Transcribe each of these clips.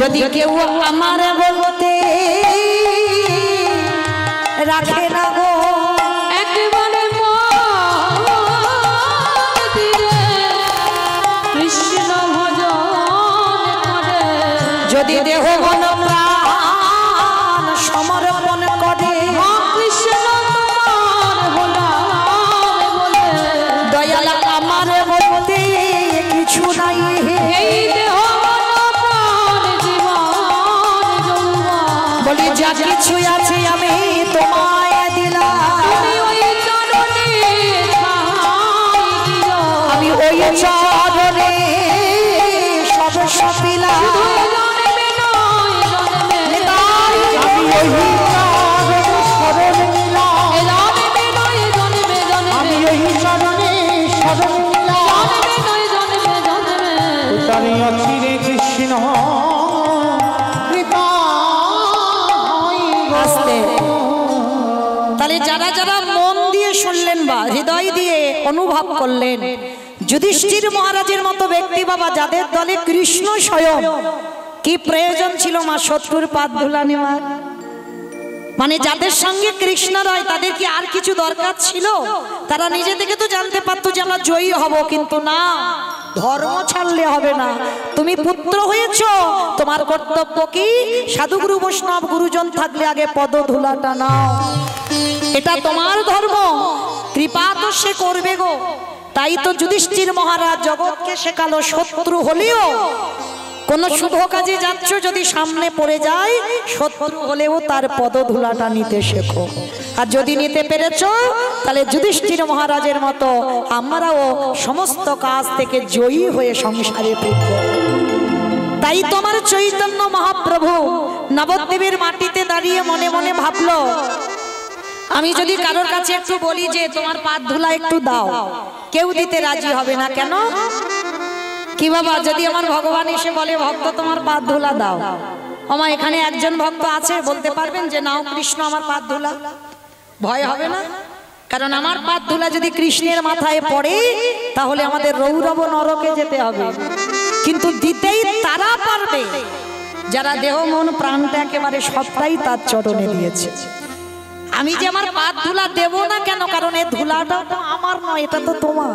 যদি কেউ আমার বলতে রাখে না গো একবারে কৃষ্ণ ভজন করে, যদি দেহ মন প্রাণ সমর্পণ করে, কৃষ্ণ তোমার হলাম বলে, দয়াল আমার বলতে কিছু নাই, এই দেহ মন প্রাণ জীবন যৌবন, বলি যা কিছু আছে আমি তোমায় দিলাম, তুমি ওই চরণে ঠাঁই দিও, আমি ওই চরণে সব সপিলাম, জন্মে নয় জন্মে, আমি ওই চরণে শরণ নিলাম, জন্মে নয় জন্মে আমি জন্মে, ওই চরণে শরণ নিলাম, জন্মে নয় জন্মে জন্মে, তারি অছি রে কৃষ্ণ কৃপা আসতে। তাহলে যারা যারা মন দিয়ে শুনলেন বা হৃদয় দিয়ে অনুভব করলেন, যুধিষ্ঠির মহারাজের মতো ব্যক্তি বাবা যাদের দলে কৃষ্ণ স্বয়ং, কি প্রয়োজন ছিল মা শত্রুর পাদ ধুলা নেওয়ার? মানে যাদের সঙ্গে কৃষ্ণ রয় তাদের কি আর কিছু দরকার ছিল? তারা নিজে থেকে তো জানতে পারতো যে আমরা জয়ী হব, কিন্তু না, ধর্ম ছাড়লে হবে না। তুমি পুত্র হয়েছ, তোমার কর্তব্য কি? সাধুগুরু বৈষ্ণব গুরুজন থাকলে আগে পদধূলাটা নাও, এটা তোমার ধর্ম, কৃপা তো সে করবে গো। তাই তো যুধিষ্ঠির মহারাজ জগৎকে শেখালো, শত্রু হলেও কোন শুভ কাজে যাচ্ছ, যদি সামনে পড়ে যায়, শত্রু হলেও তার পদধূলাটা নিতে শেখো। আর যদি নিতে পেরেছ, তাহলে যুধিষ্ঠির মহারাজের মতো আমরাও সমস্ত কাজ থেকে জয়ী হয়ে সংসারে ফিরব। তাই তোমার চৈতন্য মহাপ্রভু নবদ্বীপের মাটিতে দাঁড়িয়ে মনে মনে ভাবলো, আমি যদি কারোর কাছে একটু বলি যে তোমার পাদ ধুলা একটু দাও, কেউ দিতে রাজি হবে না। কেন? কি বাবা, যদি আমার ভগবান এসে বলে ভক্ত তোমার পাদ ধুলা দাও, আমার এখানে একজন ভক্ত আছে বলতে পারবেন যে নাও কৃষ্ণ আমার পাদ ধুলা? ভয় হবে না? কারণ আমার পাদ ধুলা যদি কৃষ্ণের মাথায় পড়ে তাহলে আমাদের রৌরব নরকে যেতে হবে। কিন্তু দিতেই তারা পারবে যারা দেহ মন প্রাণটা একেবারে সবটাই তার চরণে দিয়েছে। আমি যে আমার পাদ ধুলা দেব না কেন? কারণ এই ধুলাটা তো আমার নয়, এটা তো তোমার।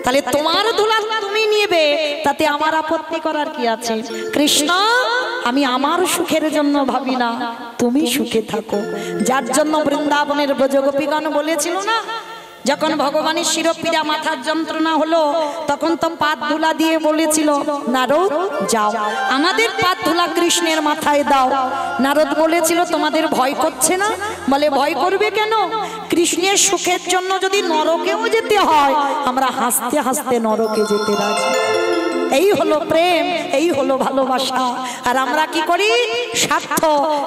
তাহলে তোমার ধুলা তুমি নিবে, তাতে আমার আপত্তি করার কি আছে? কৃষ্ণ, আমি আমার সুখের জন্য ভাবি না, তুমি সুখে থাকো। যার জন্য বৃন্দাবনের ব্রজগোপীগণ বলেছিল না, যখন ভগবানের শিরপীড়া মাথার যন্ত্রণা হলো, তখন তো পাদ ধুলা দিয়ে বলেছিল নারদ যাও আমাদের পাদ ধুলা কৃষ্ণের মাথায় দাও। নারদ বলেছিল তোমাদের ভয় করছে না? বলে ভয় করবে কেন? কৃষ্ণের সুখের জন্য যদি নরকেও যেতে হয়, আমরা হাসতে হাসতে নরকে যেতে রাজি। এই হলো প্রেম, এই হলো ভালোবাসা। আর আমরা কি করি? স্বার্থ,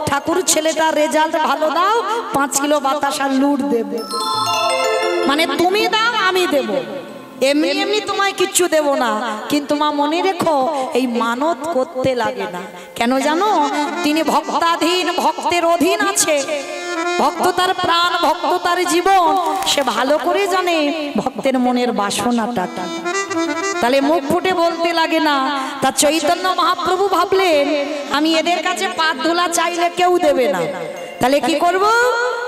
ঠাকুর ছেলেটার রেজাল্ট ভালো দাও, 5 কিলো বাতাসা লুট দেবে, মানে তুমি দাও আমি দেব, এমনি এমনি তোমায় কিচ্ছু দেব না। কিন্তু মা মনে রেখো, এই মানত করতে লাগে না। কেন জানো? তিনি ভক্তাধীন, ভক্তের অধীন আছে। ভক্ত তার প্রাণ, ভক্ত তার জীবন, সে ভালো করে জানে ভক্তের মনের বাসনাটা। তাহলে মুখ ফুটে বলতে লাগে না। তা চৈতন্য মহাপ্রভু ভাবলেন, আমি এদের কাছে পাদ ধুলা চাইলে কেউ দেবে না, তাহলে কি করব?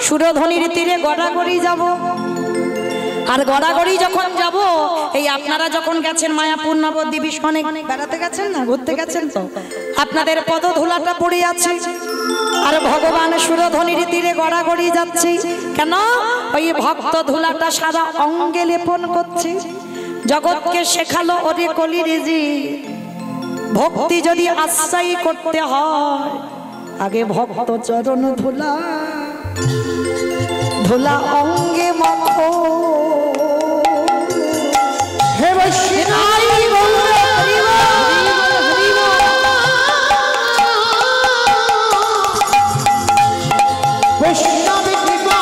সুরধনির তীরে গড়াগড়ি যাব। আর গড়াগড়ি যখন যাব, এই আপনারা যখন গেছেন মায়াপুর নবদ্বীপ ইস্কনে বেড়াতে গেছেন না, ঘুরতে গেছেন, তো আপনাদের পদধূলাটা পড়ে আছে। আর ভগবান সুরধনির তীরে গড়াগড়ি যাচ্ছে কেন? ওই ভক্ত ধুলাটা সারা অঙ্গে লেপন করছে। জগৎকে শেখালো, ওরে কলিরেজি, ভক্তি যদি আশ্রয় করতে হয়, আগে ভক্ত চরণ ধুলা ধুলা অঙ্গে মাখো। হে বৈষ্ণাই বলবে বৈষ্ণবী কৃপা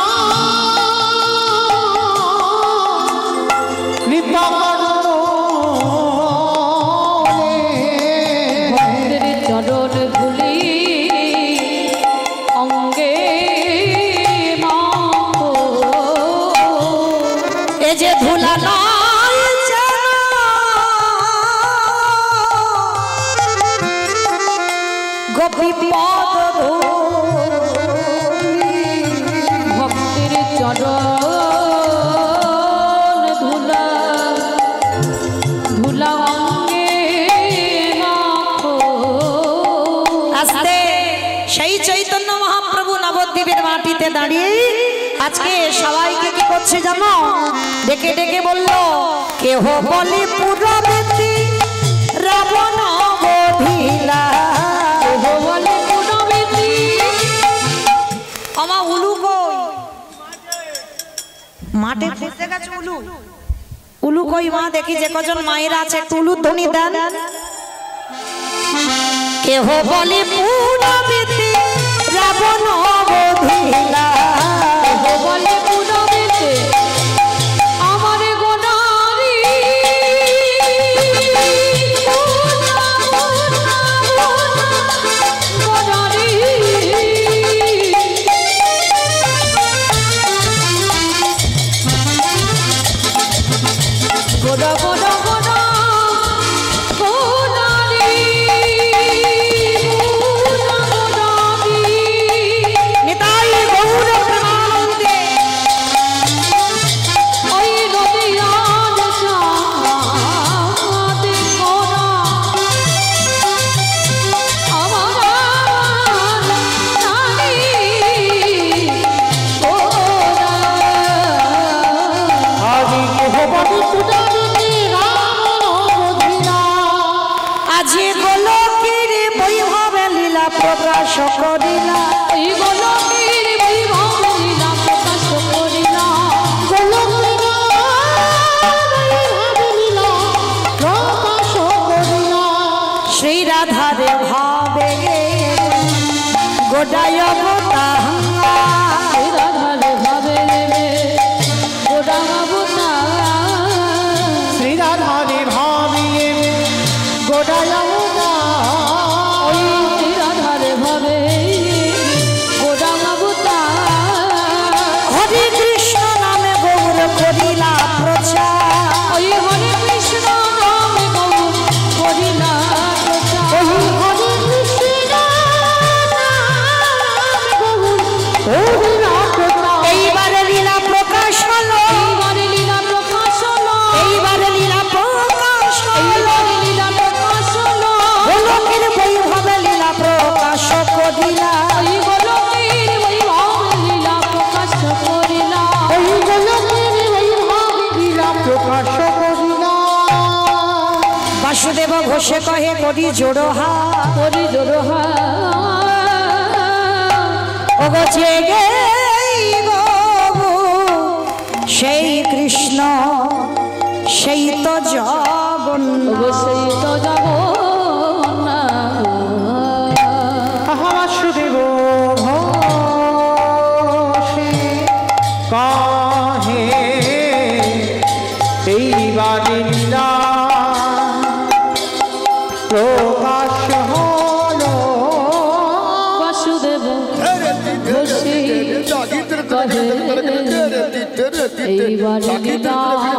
কৃপা ভক্তের চরণ ধুলি অঙ্গে মাখো। এ যে ধুলা নয় যেন দাঁড়িয়ে আজকে সবাইকে কি করছে জানো, ডেকে ডেকে বলল, কেহ বলে পুরবেতি রাবণ বধিলা। কেহ বলে পুরবেতি। আমার উলু কই? মাঠে খুঁজতে গেছে উলু। উলু কই মা? দেখি যে কজন মায়েরা আছে একটু উলুর ধ্বনি দেন। কেহ বলে পুরবেতি রাবণ বধিলা। কেহ বলে পুরবেতি আমার গোনারি। গোনারি গোনা গোনা গোনা গোনারি গোনা গোনারি। নিতাই গৌর প্রেমানন্দে। ওই নদিয়ার চাঁদে গোনা আমার নারী গোনা। আজি কেহ বলে পুরবেতি রাবণ বধিলা। আজি গোলকের বৈভবে লীলা প্রকাশ করিলা। এই গোলকের বৈভব লীলা প্রকাশ করিলা। শ্রী রাধার ভাবে গোটায় অবতাহা। এই রাধার ভাবে রে গোটা বাবুটা। শ্রী রাধারে ভাবিয়ে গোটায় ওই রাধার ভাবে গোটা বাবুটা। হরে কৃষ্ণ নামে গৌর করিলা প্রচার। ওই হরে কৃষ্ণ নামে গৌর করিলা প্রচার। এইবারে লীলা প্রকাশ হলো। এইবারে লীলা প্রকাশ হলো। এইবারে লীলা প্রকাশ হলো। এইবারে লীলা প্রকাশ হলো। গোলকের বৈভবে লীলা প্রকাশ করিলা। ওই গোলকের বৈভব লীলা প্রকাশ করিলা। প্রকাশ করিলা। বাসুদেব ঘোষে কহে করি জোড়হা। করি জোড়হা ওগো জেগে গো সেই কৃষ্ণ সেই তো জগন্নাথ। অবশ্যই তো যাব না। বাসুদেব ঘোষে কাহে এইবার লীলা প্রকাশ হলো। বাসুদেব ঘোষে কহে এইবার লীলা প্রকাশ বাসুদেব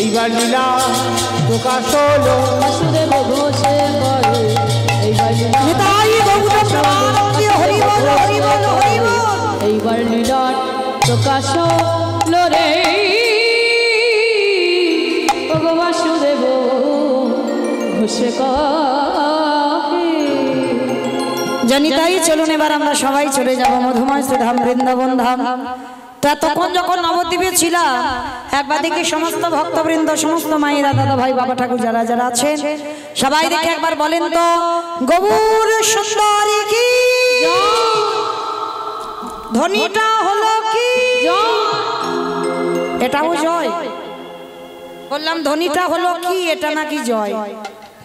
এইবার লীলা প্রকাশ হলো। বাসুদেব ঘোষে করে এইবার লীলা। নিতাই গৌর প্রেমানন্দে হরি বল হরি বল হরি বল। এইবার লীলার প্রকাশ হলো রে। ওগো বাসুদেব ঘোষে কহে। জানি তাই চলুন এবার আমরা সবাই চলে যাব মধুময় শ্রীধাম বৃন্দাবন ধাম। তো এতক্ষণ যখন নবদ্বীপে ছিলাম একবার দেখি সমস্ত ভক্তবৃন্দ সমস্ত মায়েরা দাদা ভাই বাবা ঠাকুর যারা যারা আছেন সবাই দেখে একবার বলেন তো গৌর সুন্দরী কি ধ্বনিটা হলো কি? এটাও জয়। বললাম ধ্বনিটা হলো কি, এটা নাকি জয়,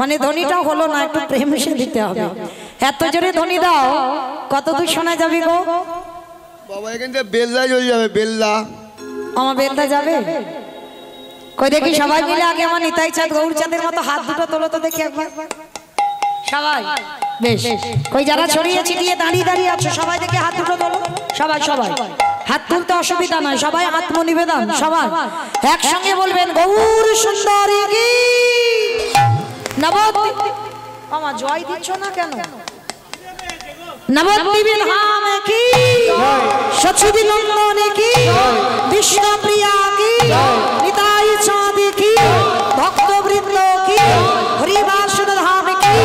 মানে ধ্বনিটাও হলো না, একটু প্রেম এসে দিতে হবে। এত জোরে ধ্বনি দাও, কত দূর শোনা যাবে গো? বাবা এখান থেকে বেলদা চলে যাবে, বেলদা। আমার বেলদা যাবে? কই দেখি সবাই মিলে আগে আমার নিতাই চাঁদ গৌর চাঁদের মতো হাত দুটো তোলো তো দেখি একবার সবাই। বেশ, কই যারা ছড়িয়ে ছিটিয়ে দাঁড়িয়ে দাঁড়িয়ে আছো সবাই দেখি হাত দুটো তোলো। সবাই সবাই হাত তুলতে অসুবিধা নয়, সবাই আত্মনিবেদন, সবাই একসঙ্গে বলবেন গৌর সুন্দরী কি নবদ্বীপ। আমার জয় দিচ্ছ না কেন? নবদ্বীপ ধাম কি, সচিবি নন্দন কি, বিষ্ণুপ্রিয়া কি, নিতাই চাঁদ কি, ভক্তবৃন্দ কি, হরিবাসন ধাম কি,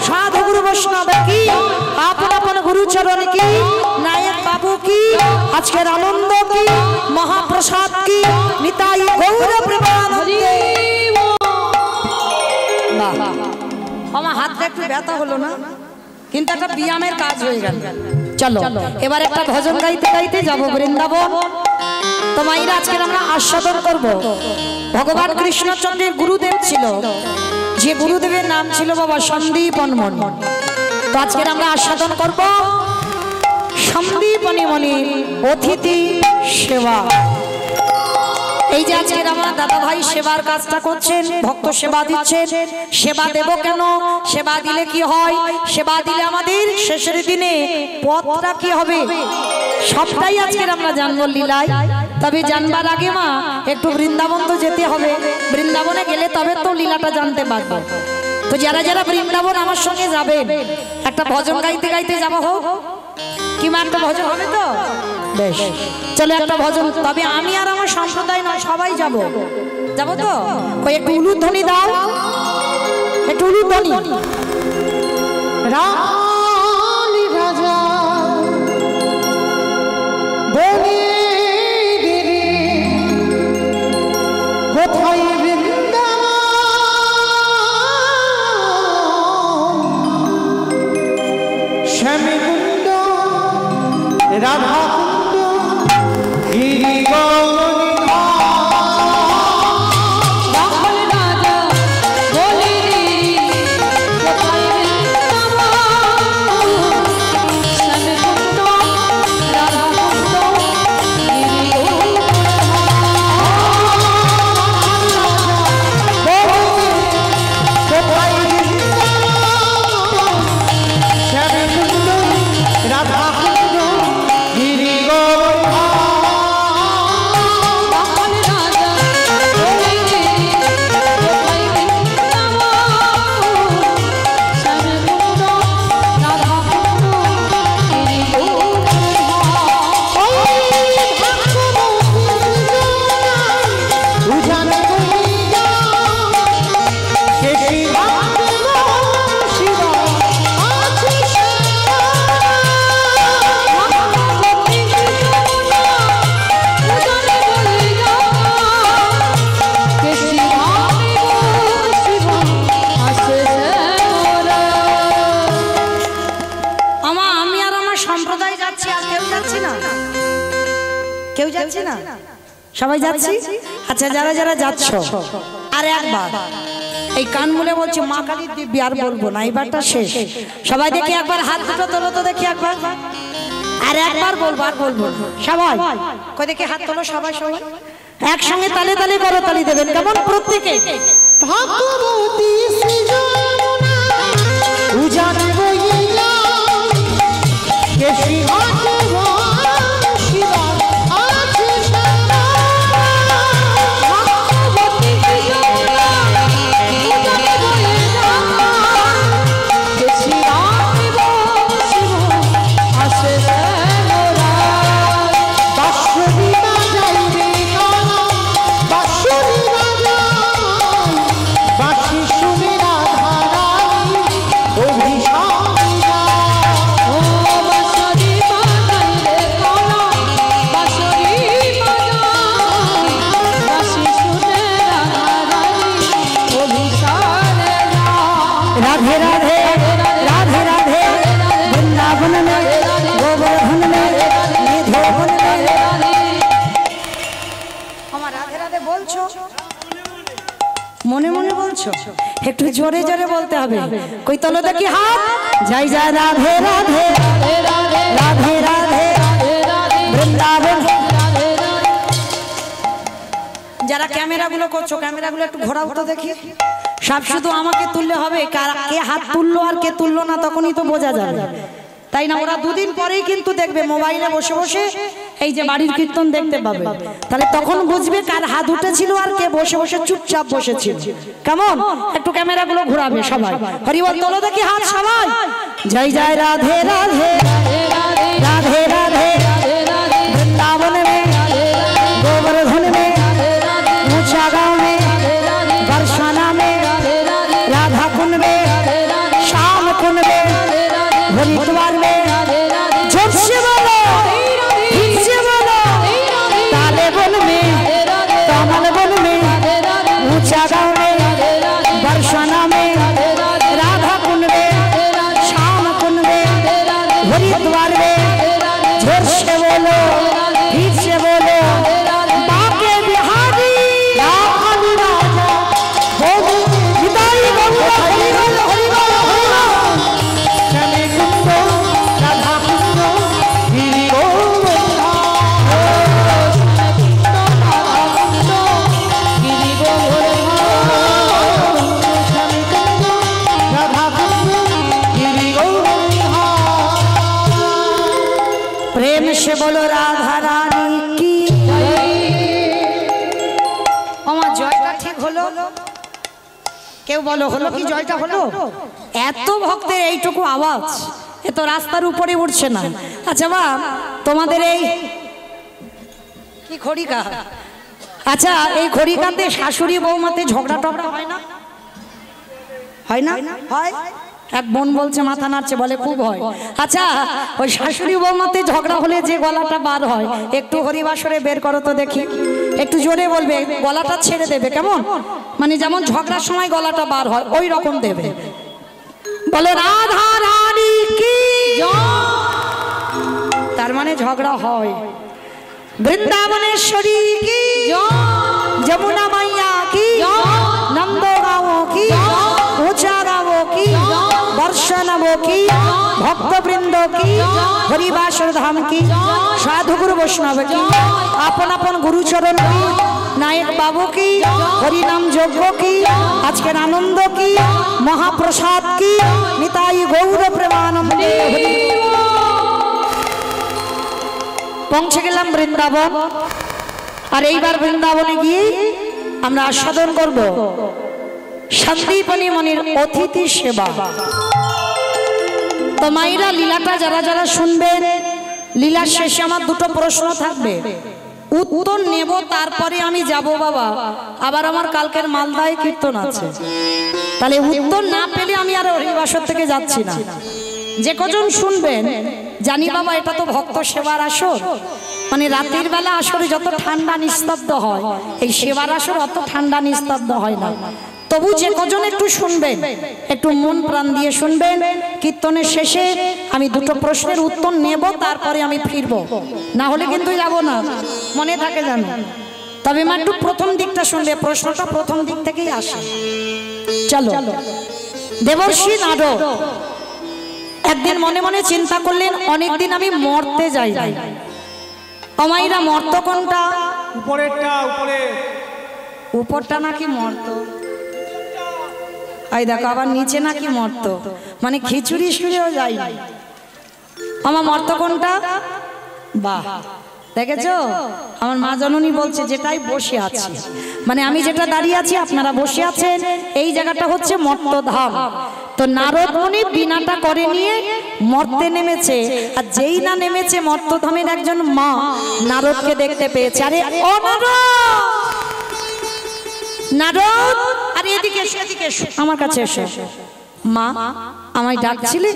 সাধু গুরু বৈষ্ণব কি, আপন আপন গুরুচরণ কি, নায়ক বাবু কি, আজকের আনন্দ কি, মহাপ্রসাদ কি, নিতাই গৌর প্রেমানন্দে। আমার হাতটা একটু ব্যথা হলো না, কিন্তু একটা ব্যায়ামের কাজ হয়ে গেল। চলো এবার একটা ভজন গাইতে গাইতে যাবো বৃন্দাবন। তো মাইরা আজকে আমরা আস্বাদন করব। ভগবান কৃষ্ণচন্দ্রের গুরুদেব ছিল, যে গুরুদেবের নাম ছিল বাবা সন্দীপনমন। তো আজকে আমরা আস্বাদন করব সন্দীপনীমণির অতিথি সেবা। এই যে আজকের আমার দাদা ভাই সেবার কাজটা করছেন, ভক্ত সেবা দিচ্ছেন। সেবা দেব কেন? সেবা দিলে কি হয়? সেবা দিলে আমাদের শেষের দিনে পথটা কি হবে সবটাই আজকের আমরা জানবো লীলায়। তবে জানবার আগে মা একটু বৃন্দাবন তো যেতে হবে, বৃন্দাবনে গেলে তবে তো লীলাটা জানতে পারবো। তো যারা যারা বৃন্দাবন আমার সঙ্গে যাবে একটা ভজন গাইতে গাইতে যাবো, হোক কি মা একটা ভজন হবে তো? বেশ, চলো একটা ভজন। তবে আমি আর আমার সম্প্রদায় নয়, সবাই যাব, যাবো তো? ওই একটু উলুধ্বনি দাও, একটু উলুধ্বনি। রালি রাজা বনে গেলে কোথায় বৃন্দাবন, শ্যামকুণ্ড রাধাকুণ্ড গিরিগৌরী সবাই যাচ্ছি। আচ্ছা যারা যারা যাচ্ছ আর একবার এই কান মুলে বলছি মা কালীর দিব্যি, আর বলবো না, এবারটা শেষ। সবাই দেখি একবার হাত দুটো তোলো তো দেখি একবার, আর একবার বলবো, আর বলবো সবাই। কই দেখি হাত তোলো সবাই, সবাই একসঙ্গে তালে তালে করো, তালি দেবেন কেমন প্রত্যেকে। ভাগবতী শ্রী যমুনা উজান বইলা কেশী ঘাটে শিবা আছে সারা। ভাগবতী শ্রী যমুনা উজান বইলা কেশী ঘাটে শিবা আছে সারা। বাঁশরি বাজাইবে কালা, বাঁশরি বাজাই বাঁশি শুনে রাধা মনে মনে বলছো? একটু জোরে জোরে বলতে হবে। কই তোলো দেখি হাত। জয় জয় রাধে রাধে রাধে রাধে বৃন্দাবন। যারা ক্যামেরাগুলো করছো ক্যামেরাগুলো একটু ঘোরাও তো দেখি। সব শুধু আমাকে তুললে হবে? কে হাত তুললো আর কে তুললো না তখনই তো বোঝা যাবে, তাই না? ওরা দুদিন পরেই কিন্তু দেখবে মোবাইলে বসে বসে এই যে বাড়ির কীর্তন দেখতে পাবে, তাহলে তখন বুঝবে কার হাত উঠেছিল আর কে বসে বসে চুপচাপ বসেছিল। কেমন? একটু ক্যামেরাগুলো ঘোরাবে সবাই। হরিবল তোলো দেখি হাত সবাই। জয় জয় রাধে রাধে রাধে রাধে বৃন্দাবন में गोवर्धन में ऊंचा गांव में बरसाना में राधा कुंड में श्याम कुंड में हरिद्वार में जोर से बोलो फिर से बोलो ताले बन में कमल बन में ऊंचा गांव में बरसाना में राधा कुंड में श्याम कुंड में हरिद्वार में जोर से बोलो फिर से बोलो बाके बिहारी राम राजा बोलो विदाई गौरा हरिबल हरिबल हरिबल श्याम कुंड राधा कुंड गिरि गोवर्धन गिरि गोवर्धन श्याम कुंड राधा कुंड गिरि गोवर्धन। प्रेम से बोलो राधा रानी की আমার জয়টা ঠিক হলো? কেউ বলো হলো কি? জয়টা হলো? এত ভক্তের এইটুকু আওয়াজ এ তো রাস্তার উপরে উঠছে না। আচ্ছা মা, তোমাদের এই কি খড়িকা? আচ্ছা এই খড়িকাতে শাশুড়ি বৌমাতে ঝগড়া টগড়া হয় না? হয় না? হয়। এক বোন বলছে মাথা নাড়ছে, বলে খুব হয়। আচ্ছা ওই শাশুড়ি বৌমাতে ঝগড়া হলে যে গলাটা বার হয় একটু হরিবাসরে বের করো তো দেখি। একটু জোরে বলবে, গলাটা ছেড়ে দেবে। কেমন? মানে যেমন ঝগড়ার সময় গলাটা বার হয় ওই রকম দেবে। বলে রাধা রানী কি তার মানে ঝগড়া হয়। বৃন্দাবনেশ্বরী কি, যমুনা মাইয়া কি, নন্দগাঁও কি, ऊंचा गाँव की, बरसाना की, भक्तवृंद की, हरिवासर धाम की, साधु गुरु वैष्णव की, अपन अपन गुरुचरण की, नायक बाबू की, हरिनाम यज्ञ की, आज के आनंद की, महाप्रसाद की, निताई गौर प्रेमानंदे। पहुंचे गेलाम बृंदावन और এইবার বৃন্দাবনে গিয়ে আমরা আস্বাদন করব সন্দীপনী মনির অতিথি সেবা। তো মায়েরা লীলাটা যারা যারা শুনবেন, লীলার শেষে আমার দুটো প্রশ্ন থাকবে, উত্তর নেব তারপরে আমি যাব বাবা। আবার আমার কালকের মালদায় কীর্তন আছে, তাহলে উত্তর না পেলে আমি আর হরিবাসর থেকে যাচ্ছি না। যে কজন শুনবেন জানি বাবা এটা তো ভক্ত সেবার আসর, মানে রাতের বেলা আসরে যত ঠান্ডা নিস্তব্ধ হয় এই সেবার আসর অত ঠান্ডা নিস্তব্ধ হয় না। তবু যে কজন একটু শুনবেন একটু মন প্রাণ দিয়ে শুনবেন। কীর্তনের শেষে আমি দুটো প্রশ্নের উত্তর নেব, তারপরে আমি ফিরবো, না হলে কিন্তু যাব না, মনে থাকে জানো। তবে মা একটু প্রথম দিকটা শুনবে, প্রশ্নটা প্রথম দিক থেকেই আসে। চলো। দেবর্ষি নারদ একদিন মনে মনে চিন্তা করলেন, অনেকদিন আমি মরতে যাই নাই। অমাইরা মর্ত কোনটা? উপরেরটা। উপরটা নাকি মর্ত? এই দেখো আবার নিচে নাকি মর্ত, মানে খিচুড়ি শুয়েও যাই। আমার মর্ত কোনটা? বাহ, দেখেছো আমার মা জননী বলছে যেটাই বসে আছি, মানে আমি যেটা দাঁড়িয়ে আছি আপনারা বসে আছেন, এই জায়গাটা হচ্ছে মর্তধাম। তো নারদ মুনি বিনাটা করে নিয়ে মর্তে নেমেছে, আর যেই না নেমেছে মর্তধামের একজন মা নারদকে দেখতে পেয়েছে। আরে ও নারদ, আরে এদিকে এসো, এদিকে এসো, আমার কাছে এসো। মা আমায় ডাকছিলে?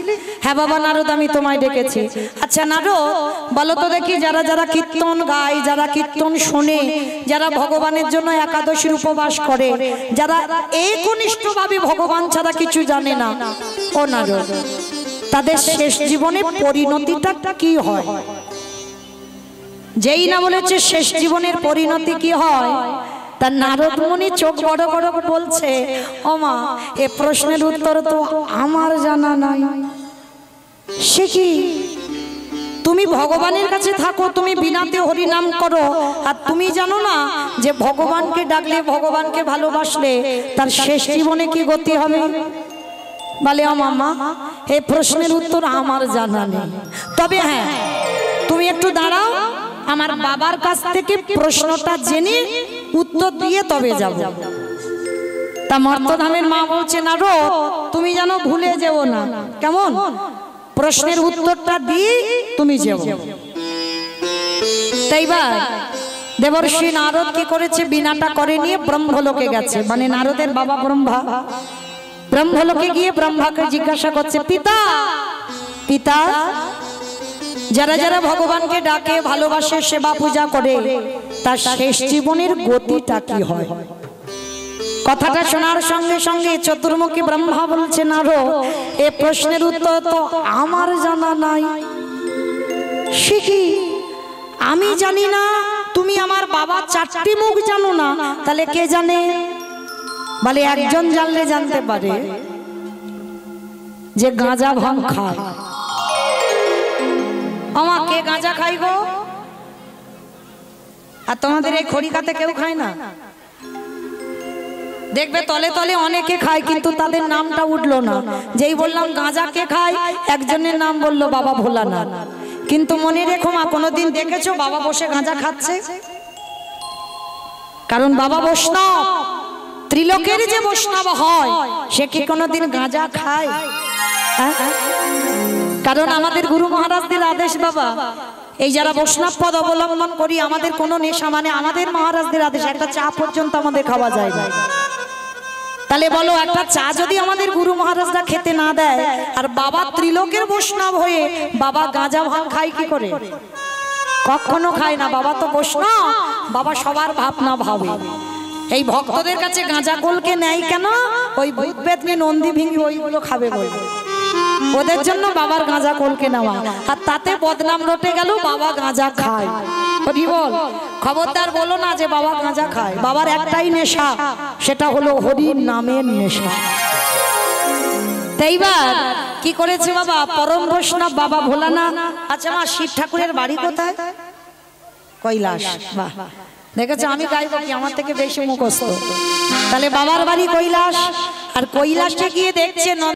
হ্যাঁ বাবা নারদ আমি তোমায় ডেকেছি। আচ্ছা নারদ বলো তো দেখি, যারা যারা কীর্তন গায়, যারা কীর্তন শোনে, যারা ভগবানের জন্য একাদশীর উপবাস করে, যারা একনিষ্ঠভাবে ভগবান ছাড়া কিছু জানে না, ও নারদ তাদের শেষ জীবনে পরিণতিটা কি হয়? যেই না বলেছে শেষ জীবনের পরিণতি কি হয়, তার নারদ মুনি চোখ বড় বড় করে বলছে, ও মা, এ প্রশ্নের উত্তর তো আমার জানা নাই। সে কি, তুমি ভগবানের কাছে থাকো, তুমি বিনাতে হরি নাম করো, আর তুমি জানো না যে ভগবানকে ডাকলে, ভগবানকে ভালোবাসলে তার শেষ জীবনে কি গতি হবে? বলে, ও মামা, এই প্রশ্নের উত্তর আমার জানা নেই, তবে হ্যাঁ, তুমি একটু দাঁড়াও, আমার বাবার কাছ থেকে প্রশ্নটা জেনে উত্তর দিয়ে তবে যাব। তা মর্তধামের মা বলছে, না রো, তুমি যেন ভুলে যেও না, কেমন? প্রশ্নের উত্তরটা দিয়ে তুমি যেও। তাইবার দেবর্ষি নারদ কি করেছে, বিনাটা করে নিয়ে ব্রহ্মলোকে গেছে, মানে নারদের বাবা ব্রহ্মা ব্রহ্মলোকে গিয়ে ব্রহ্মাকে জিজ্ঞাসা করছে, পিতা পিতা, যারা যারা ভগবানকে ডাকে, ভালোবাসে, সেবা পূজা করে, তার শেষ জীবনের গতিটা কি হয়? কথাটা শোনার সঙ্গে সঙ্গে চতুর্মুখী ব্রহ্মা বলছে, নারদ, এ প্রশ্নের উত্তর তো আমার জানা নাই। সে কি, আমি জানি না, তুমি আমার বাবা চারটি মুখ জানো না, তাহলে কে জানে? বলে, একজন জানলে জানতে পারে, যে গাঁজা ভাঙ খায়। আমাকে গাঁজা খাই গো? আর তোমাদের এই খড়িকাতে কেউ খায় না? দেখবে তলে তলে অনেকে খায়, কিন্তু তাদের নামটা উঠলো না। যেই বললাম গাঁজা কে খায়, একজনের নাম বললো বাবা ভোলানাথ। কিন্তু মনে রেখো মা, কোনোদিন দেখেছো বাবা বসে গাঁজা খাচ্ছে? কারণ বাবা বৈষ্ণব, ত্রিলোকের যে বৈষ্ণব হয়, সে কি কোনোদিন গাঁজা খায়? কারণ আমাদের গুরু মহারাজদের আদেশ বাবা, এই যারা বৈষ্ণব পদ অবলম্বন করি, আমাদের কোনো নেশা, মানে আমাদের মহারাজদের আদেশ, একটা চা পর্যন্ত আমাদের খাওয়া যায় না। তাহলে বলো, একটা চা যদি আমাদের গুরু মহারাজরা খেতে না দেয়, আর বাবা ত্রিলোকের বৈষ্ণব হয়ে বাবা গাঁজা ভাঙ খায় কি করে? কখনো খায় না। বাবা তো বৈষ্ণব, বাবা সবার ভাবনা ভাবে। এই ভক্তদের কাছে গাঁজা গোলকে নেয় কেন? ওই ভূত পেতনি, নন্দী ভিঙ্গি ওইগুলো খাবে বলে, ওদের জন্য বাবার গাঁজা কোলকে নেওয়া। আর তাতে বদনাম রটে গেল, বাবা গাঁজা খায়। বল, খবরদার বলো না যে বাবা গাঁজা খায়। বাবার একটাই নেশা, সেটা হলো হরির নামের নেশা। তাইবার কি করেছে বাবা, পরম বৈষ্ণব বাবা ভোলানাথ। আচ্ছা মা, শিব ঠাকুরের বাড়ি কোথায়? কৈলাস। বাহ, দেখেছো আমি গাইব কি, আমার থেকে বেশি মুখস্থ। তাহলে বাবার বাড়ি কৈলাস, আর কৈলাসে গিয়ে দেখছে